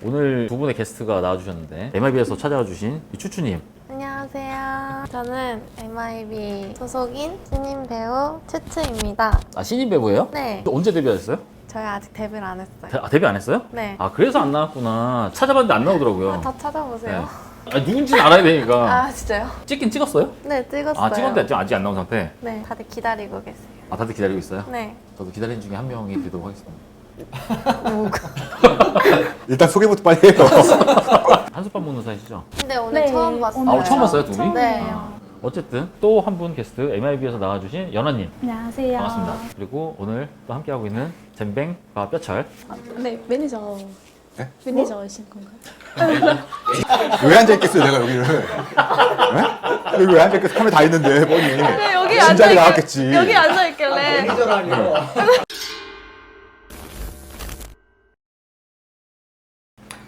오늘 두 분의 게스트가 나와주셨는데 MIB에서 찾아와 주신 이 추추님. 안녕하세요. 저는 MIB 소속인 신인 배우 추추입니다. 아, 신인 배우예요? 네. 언제 데뷔하셨어요? 저희 아직 데뷔를 안 했어요. 데뷔 안 했어요? 네. 아, 그래서 안 나왔구나. 찾아봤는데 안 나오더라고요. 다 찾아보세요. 아, 누군지는 알아야 되니까. 아, 진짜요? 찍긴 찍었어요? 네, 찍었어요. 아, 찍었는데 아직 안 나온 상태? 네, 다들 기다리고 계세요. 아, 다들 기다리고 있어요? 네. 저도 기다리는 중에 한 명이 되도록 하겠습니다. 일단 소개부터 빨리 해요. 한솥밥 먹는 사이시죠? 근데 오늘 네, 처음 봤어요. 아, 오늘 처음 봤어요, 두 분이? 네. 어쨌든 또 한 분 게스트 MIB에서 나와주신 연아님. 안녕하세요. 반갑습니다. 그리고 오늘 또 함께하고 있는 잼뱅과 뼈철. 네, 매니저. 네? 매니저이신 건가요? 왜 앉아있겠어요, 내가 여기를? 네? 여기 왜 앉아있겠어? 카메라 다 있는데, 뻔히. 네, 여기 진작에 나왔겠지. 여기 앉아 있길래.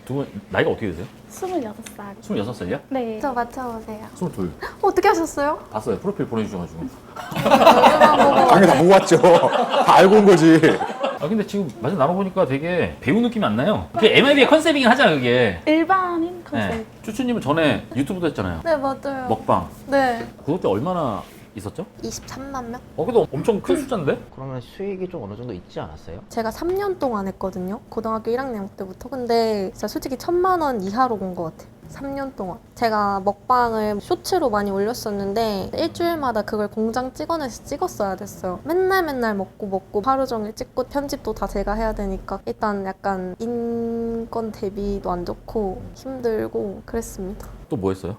두 분 나이가 어떻게 되세요? 26살. 26살이요? 네. 저 맞춰보세요. 22. 어떻게 하셨어요? 봤어요. 프로필 보내주셔가지고. 얼굴만 보고. 당연히 다 보고 왔죠. 다 알고 온 거지. 아, 근데 지금 마저 나눠보니까 되게 배우 느낌이 안 나요. 그게 MIB의 컨셉이긴 하잖아, 그게. 일반인 컨셉. 네. 추추님은 전에 유튜브도 했잖아요. 네, 맞아요. 먹방. 네. 구독자 얼마나 있었죠? 23만 명? 그래도 엄청 큰 숫자인데? 그러면 수익이 좀 어느 정도 있지 않았어요? 제가 3년 동안 했거든요. 고등학교 1학년 때부터. 근데 진짜 솔직히 1,000만 원 이하로 온 것 같아요. 3년 동안. 제가 먹방을 쇼츠로 많이 올렸었는데 일주일마다 그걸 공장 찍어내서 찍었어야 됐어요. 맨날 먹고 하루 종일 찍고 편집도 다 제가 해야 되니까 일단 약간 인건 대비도 안 좋고 힘들고 그랬습니다. 또 뭐 했어요?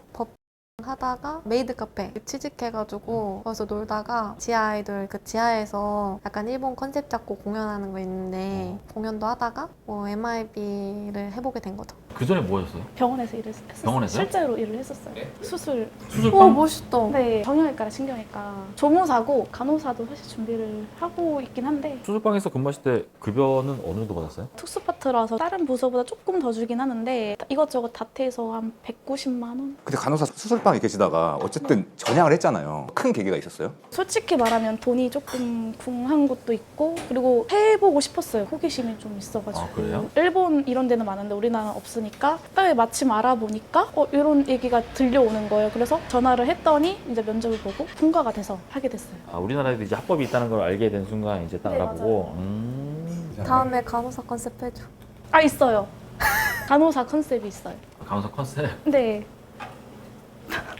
하다가 메이드 카페 취직해가지고 거기서 놀다가 지하 아이돌 그 지하에서 약간 일본 컨셉 잡고 공연하는 거 있는데 공연도 하다가 뭐 MIB를 해보게 된 거죠. 그 전에 뭐 하셨어요? 병원에서 일을 했었어요. 병원에서요? 실제로 일을 했었어요. 수술. 수술방? 멋있다. 네, 정형외과랑 신경외과. 조무사고 간호사도 사실 준비를 하고 있긴 한데 수술방에서 근무하실 때 급여는 어느 정도 받았어요? 특수파트라서 다른 부서보다 조금 더 주긴 하는데 이것저것 다 해서 한 190만 원? 근데 간호사 수술방에 계시다가 어쨌든 전향을 했잖아요. 큰 계기가 있었어요? 솔직히 말하면 돈이 조금 궁한 것도 있고 그리고 해보고 싶었어요. 호기심이 좀 있어가지고. 아, 그래요? 일본 이런 데는 많은데 우리나라는 없으니까 그다음에 마침 알아보니까 이런 얘기가 들려오는 거예요. 그래서 전화를 했더니 이제 면접을 보고 통과가 돼서 하게 됐어요. 아, 우리나라에도 이제 합법이 있다는 걸 알게 된 순간 이제 딱 네, 알아보고. 다음에 간호사 컨셉 해줘. 아, 있어요. 간호사 컨셉이 있어요. 간호사 컨셉. 네.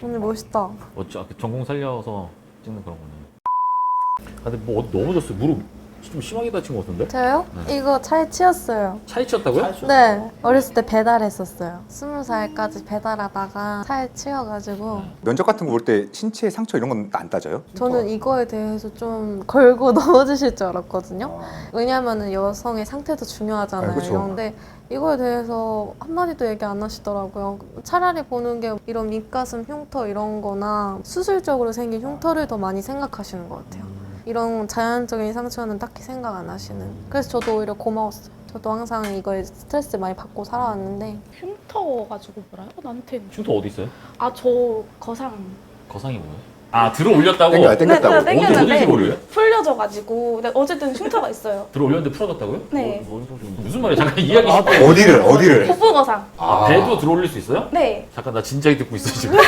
오늘 멋있다. 어쩌 전공 살려서 찍는 그런 거네. 아, 근데 뭐 너무 졌어요. 무릎 좀 심하게 다친 것 같은데? 저요? 이거 차에 치였어요. 차에 치였다고요? 네. 어렸을 때 배달했었어요. 20살까지 배달하다가 차에 치여가지고 면접 같은 거 볼 때 신체 상처 이런 건 안 따져요? 저는 이거에 대해서 좀 걸고 넣어주실 줄 알았거든요. 왜냐면은 여성의 상태도 중요하잖아요. 그쵸. 이런데 이거에 대해서 한마디도 얘기 안 하시더라고요. 차라리 보는 게 이런 밑가슴 흉터 이런 거나 수술적으로 생긴 흉터를 더 많이 생각하시는 것 같아요. 이런 자연적인 상처는 딱히 생각 안 하시는. 그래서 저도 오히려 고마웠어요. 저도 항상 이거에 스트레스 많이 받고 살아왔는데 흉터 가지고 뭐라요? 나한테는. 흉터 어디 있어요? 아, 저 거상. 거상이 뭐예요? 아, 들어 올렸다고? 땡겼다고. 네, 네, 땡겼는데 어디서 올려요? 풀려져가지고 근데 어쨌든 흉터가 있어요. 들어 올렸는데 풀어졌다고요? 네. 무슨 말이야? 잠깐 이야기 좀. 어디를? 복부 거상. 아, 배도 들어 올릴 수 있어요? 네. 잠깐 나 진작에 듣고 있어 지금.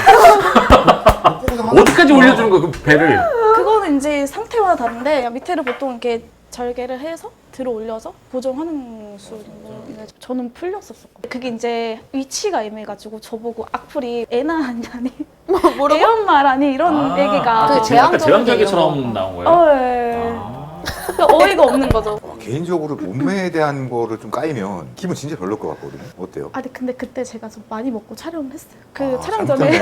어디까지 올려주는 거야 그 배를? 그거는 이제 상태마다 다른데 그냥 밑에를 보통 이렇게 절개를 해서 들어 올려서 고정하는 수준인데 저는 풀렸었거든요. 그게 이제 위치가 애매해가지고 저보고 악플이 애나 아냐니 뭐라고? 애엄마라니 이런 얘기가 그 약간 제왕절개 제왕절개처럼 이런 거. 나온 거예요? 예. 아. 그러니까 어이가 없는 거죠. 개인적으로 몸매에 대한 거를 좀 까이면 기분 진짜 별로일 것 같거든요. 어때요? 아 근데 그때 제가 좀 많이 먹고 촬영을 했어요. 그 아, 촬영 전에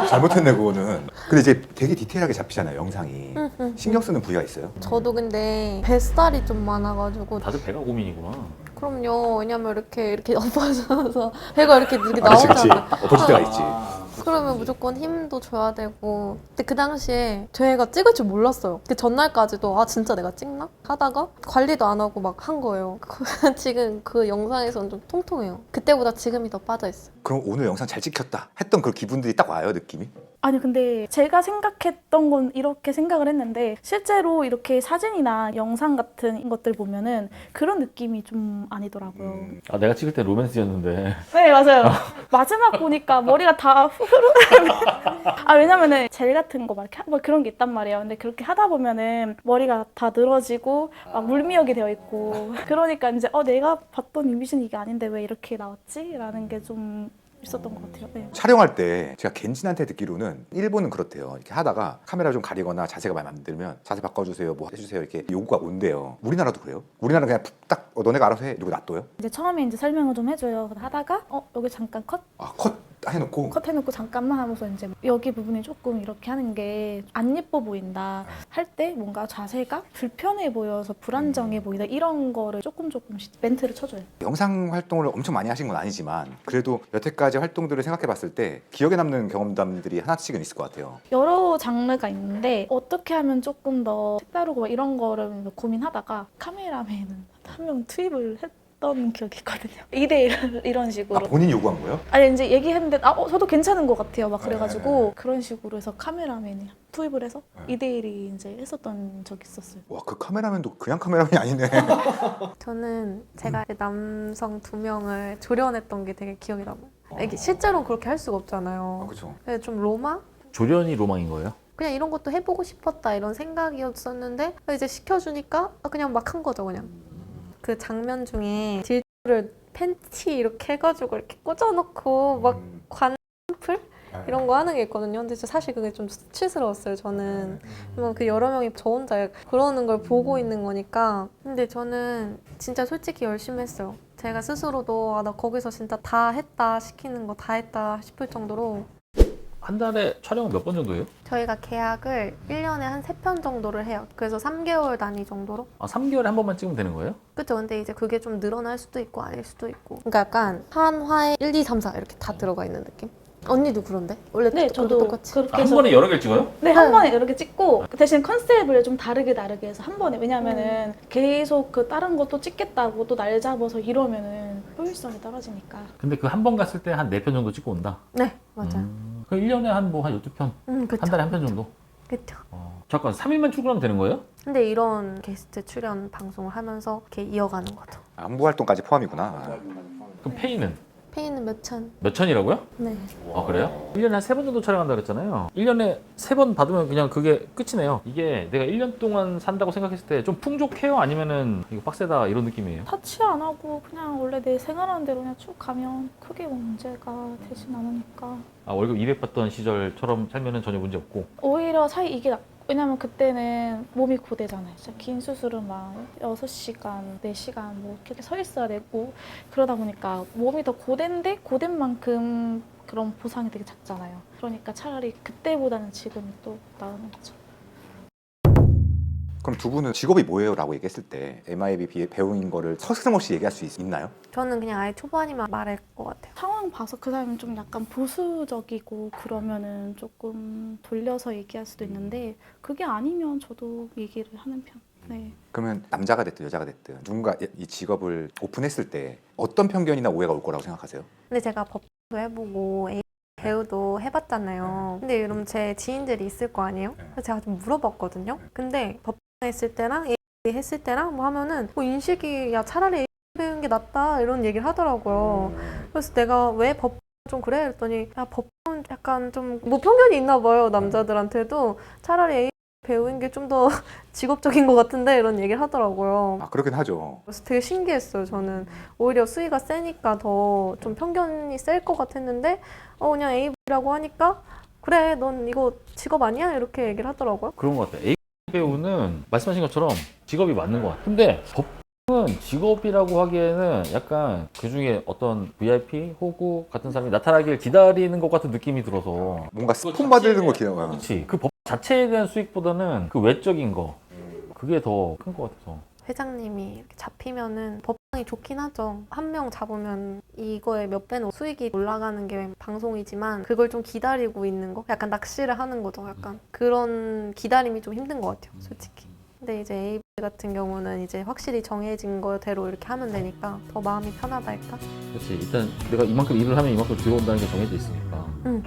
잘못했네 그거는. 근데 이제 되게 디테일하게 잡히잖아요 영상이. 신경 쓰는 부위가 있어요? 저도 근데 뱃살이 좀 많아가지고 다들 배가 고민이구나. 그럼요. 왜냐면 이렇게 엎어져서 배가 이렇게 그치. 나오잖아. 엎어질 때가 있지. 그러면 무조건 힘도 줘야 되고. 근데 그 당시에 제가 찍을 줄 몰랐어요. 그 전날까지도 아 진짜 내가 찍나? 하다가 관리도 안 하고 막 한 거예요. 지금 그 영상에서는 좀 통통해요. 그때보다 지금이 더 빠져있어요. 그럼 오늘 영상 잘 찍혔다 했던 그 기분들이 딱 와요, 느낌이? 아니 근데 제가 생각했던 건 이렇게 생각을 했는데 실제로 이렇게 사진이나 영상 같은 것들 보면은 그런 느낌이 좀 아니더라고요. 아 내가 찍을 때 로맨스였는데. 네 맞아요. 마지막 보니까 머리가 다 후루룩. 아 왜냐면은 젤 같은 거 막 이렇게 뭐 그런 게 있단 말이에요. 근데 그렇게 하다 보면은 머리가 다 늘어지고 막 물미역이 되어 있고 그러니까 이제 내가 봤던 이미지는 이게 아닌데 왜 이렇게 나왔지?라는 게 좀 있었던 것 같아요. 네. 촬영할 때 제가 겐진한테 듣기로는 일본은 그렇대요. 이렇게 하다가 카메라 좀 가리거나 자세가 마음에 안 들면 자세 바꿔주세요, 뭐 해주세요 이렇게 요구가 온대요. 우리나라도 그래요? 우리나라는 그냥 딱 너네가 알아서 해 이러고 놔둬요? 이제 처음에 이제 설명을 좀 해줘요. 하다가 여기 잠깐 컷 컷 해놓고 해놓고 잠깐만 하면서 이제 여기 부분이 조금 이렇게 하는 게 안 예뻐 보인다 할 때 뭔가 자세가 불편해 보여서 불안정해 보이다 이런 거를 조금씩 멘트를 쳐줘요. 영상 활동을 엄청 많이 하신 건 아니지만 그래도 여태까지 활동들을 생각해봤을 때 기억에 남는 경험담들이 하나씩은 있을 것 같아요. 여러 장르가 있는데 어떻게 하면 조금 더 색다르고 이런 거를 고민하다가 카메라맨은 한 명 투입을 했던 기억이 있거든요. 2대1 이런 식으로. 본인이 요구한 거예요? 아니 이제 얘기했는데 저도 괜찮은 것 같아요. 막 그래가지고 그런 식으로 해서 카메라맨이 투입을 해서 2대1이 이제 했었던 적이 있었어요. 와, 그 카메라맨도 그냥 카메라맨이 아니네. 저는 제가 남성 2명을 조련했던 게 되게 기억이 나고. 이게 실제로는 그렇게 할 수가 없잖아요. 그렇죠. 그래서 좀 로망? 조련이 로망인 거예요? 그냥 이런 것도 해보고 싶었다 이런 생각이었었는데 이제 시켜주니까 그냥 막 한 거죠 그냥. 그 장면 중에 질주를 팬티 이렇게 해가지고 이렇게 꽂아놓고 막 관풀 이런 거 하는 게 있거든요. 근데 사실 그게 좀 수치스러웠어요. 저는 그 여러 명이 저 혼자 그러는 걸 보고 있는 거니까. 근데 저는 진짜 솔직히 열심히 했어요. 제가 스스로도 나 거기서 진짜 다 했다 시키는 거 다 했다 싶을 정도로. 한 달에 촬영은 몇 번 정도 해요? 저희가 계약을 1년에 한 3편 정도를 해요. 그래서 3개월 단위 정도로. 아 3개월에 한 번만 찍으면 되는 거예요? 그쵸. 근데 이제 그게 좀 늘어날 수도 있고 아닐 수도 있고. 그러니까 약간 한 화에 1, 2, 3, 4 이렇게 다 들어가 있는 느낌? 언니도 그런데? 원래 네, 저도 똑같이? 그렇게 한 해서 번에 여러 개를 찍어요? 네, 한 번에 이렇게 찍고 대신 컨셉을 좀 다르게 해서 한 번에 왜냐면은 계속 그 다른 것도 찍겠다고 또 날 잡아서 이러면은 효율성이 떨어지니까. 근데 그 한 번 갔을 때 한 4편 정도 찍고 온다? 네, 맞아요. 그 1년에 한 12편? 그쵸. 한 달에 한 편 정도? 그쵸. 잠깐 3일만 출근하면 되는 거예요? 근데 이런 게스트 출연 방송을 하면서 이렇게 이어가는 거죠. 안보 활동까지 포함이구나. 그럼 페이는? 페이는 몇 천? 몇 천이라고요? 네. 아 그래요? 1년에 한 3번 정도 촬영한다 그랬잖아요. 1년에 3번 받으면 그냥 그게 끝이네요. 이게 내가 1년 동안 산다고 생각했을 때 좀 풍족해요? 아니면은 이거 빡세다 이런 느낌이에요? 터치 안 하고 그냥 원래 내 생활하는 대로 그냥 쭉 가면 크게 문제가 되진 않으니까. 아 월급 200 받던 시절처럼 살면은 전혀 문제 없고. 오히려 이게 왜냐면 그때는 몸이 고되잖아요. 진짜 긴 수술은 막 6시간, 4시간 뭐 이렇게 서 있어야 되고 그러다 보니까 몸이 더 고된데 고된 만큼 그런 보상이 되게 작잖아요. 그러니까 차라리 그때보다는 지금이 또 나은 거죠. 그럼 두 분은 직업이 뭐예요? 라고 얘기했을 때 MIB 배우인 거를 서슴없이 얘기할 수 있나요? 저는 그냥 아예 초반이면 말할 것 같아요. 상황 봐서 그 사람이 좀 약간 보수적이고 그러면은 조금 돌려서 얘기할 수도 있는데 그게 아니면 저도 얘기를 하는 편. 네. 그러면 남자가 됐든 여자가 됐든 누군가 이 직업을 오픈했을 때 어떤 편견이나 오해가 올 거라고 생각하세요? 근데 제가 법도 해보고 배우도 해봤잖아요. 근데 이러면 제 지인들이 있을 거 아니에요? 그래서 제가 좀 물어봤거든요. 근데 법 했을 때랑 했을 때랑 뭐 하면은 인식이 야 차라리 배우는 게 낫다 이런 얘기를 하더라고요. 그래서 내가 왜 법 좀 그래? 그랬더니 야 법은 약간 좀 뭐 편견이 있나 봐요. 남자들한테도 차라리 배우는 게 좀 더 직업적인 것 같은데 이런 얘기를 하더라고요. 아, 그렇긴 하죠. 그래서 되게 신기했어요. 저는 오히려 수위가 세니까 더 좀 편견이 셀 것 같았는데 그냥 AV라고 하니까 그래 넌 이거 직업 아니야? 이렇게 얘기를 하더라고요. 그런 것 같아요. A 배우는 말씀하신 것처럼 직업이 맞는 것 같아요. 근데 법은 직업이라고 하기에는 약간 그 중에 어떤 VIP, 호구 같은 사람이 나타나길 기다리는 것 같은 느낌이 들어서 뭔가 스폰 받는 거 기대요. 그렇지. 그 법 자체에 대한 수익보다는 그 외적인 거 그게 더 큰 것 같아서. 회장님이 이렇게 잡히면은 법방에 굉장히 좋긴 하죠. 한 명 잡으면 이거에 몇 배는 수익이 올라가는 게 방송이지만 그걸 좀 기다리고 있는 거? 약간 낚시를 하는 거죠. 약간 그런 기다림이 좀 힘든 것 같아요. 솔직히. 근데 이제 AV 같은 경우는 이제 확실히 정해진 거대로 이렇게 하면 되니까 더 마음이 편하다 할까? 그렇지. 일단 내가 이만큼 일을 하면 이만큼 들어온다는 게 정해져 있으니까. 응.